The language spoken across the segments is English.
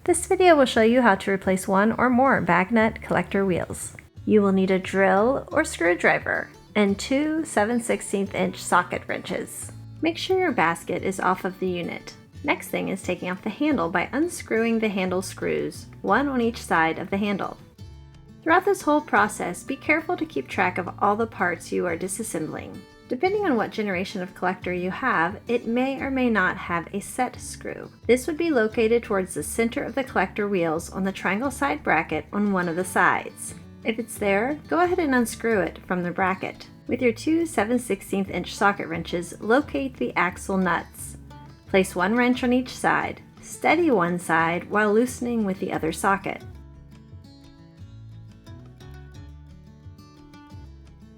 This video will show you how to replace one or more BagNet collector wheels. You will need a drill or screwdriver and two 7/16 inch socket wrenches. Make sure your basket is off of the unit. Next thing is taking off the handle by unscrewing the handle screws, one on each side of the handle. Throughout this whole process, be careful to keep track of all the parts you are disassembling. Depending on what generation of collector you have, it may or may not have a set screw. This would be located towards the center of the collector wheels on the triangle side bracket on one of the sides. If it's there, go ahead and unscrew it from the bracket. With your two 7/16 inch socket wrenches, locate the axle nuts. Place one wrench on each side. Steady one side while loosening with the other socket.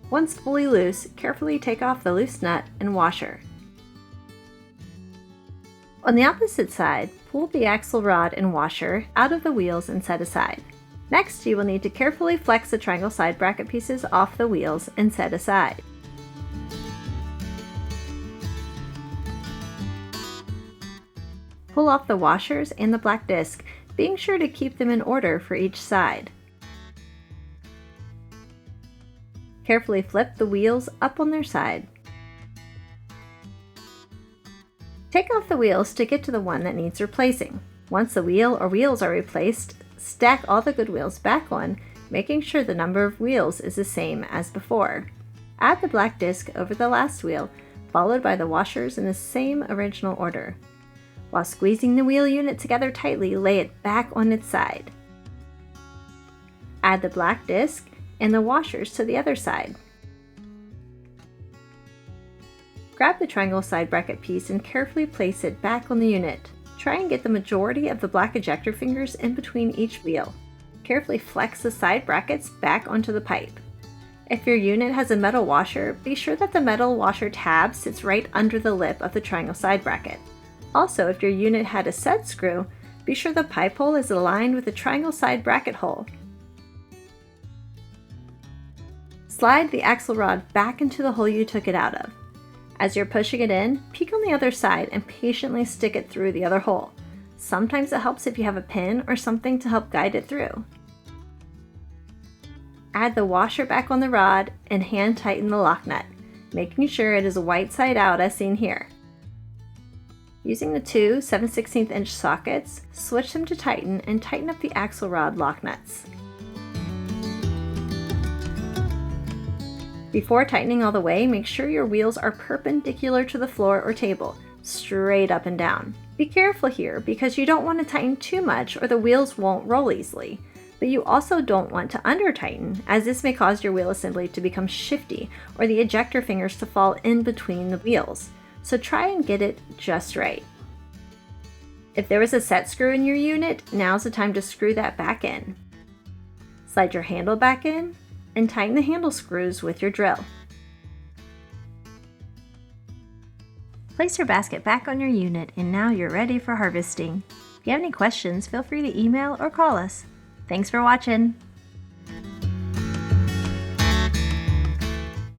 Once fully loose, carefully take off the loose nut and washer. On the opposite side, pull the axle rod and washer out of the wheels and set aside. Next, you will need to carefully flex the triangle side bracket pieces off the wheels and set aside. Pull off the washers and the black disc, being sure to keep them in order for each side. Carefully flip the wheels up on their side. Take off the wheels to get to the one that needs replacing. Once the wheel or wheels are replaced, stack all the good wheels back on, making sure the number of wheels is the same as before. Add the black disc over the last wheel, followed by the washers in the same original order. While squeezing the wheel unit together tightly, lay it back on its side. Add the black disc and the washers to the other side. Grab the triangle side bracket piece and carefully place it back on the unit. Try and get the majority of the black ejector fingers in between each wheel. Carefully flex the side brackets back onto the pipe. If your unit has a metal washer, be sure that the metal washer tab sits right under the lip of the triangle side bracket. Also, if your unit had a set screw, be sure the pipe hole is aligned with the triangle side bracket hole. Slide the axle rod back into the hole you took it out of. As you're pushing it in, peek on the other side and patiently stick it through the other hole. Sometimes it helps if you have a pin or something to help guide it through. Add the washer back on the rod and hand tighten the lock nut, making sure it is white side out as seen here. Using the two 7/16 inch sockets, switch them to tighten and tighten up the axle rod lock nuts. Before tightening all the way, make sure your wheels are perpendicular to the floor or table, straight up and down. Be careful here because you don't want to tighten too much or the wheels won't roll easily, but you also don't want to under-tighten as this may cause your wheel assembly to become shifty or the ejector fingers to fall in between the wheels, so try and get it just right. If there was a set screw in your unit, now's the time to screw that back in. Slide your handle back in and tighten the handle screws with your drill. Place your basket back on your unit and now you're ready for harvesting. If you have any questions, feel free to email or call us. Thanks for watching!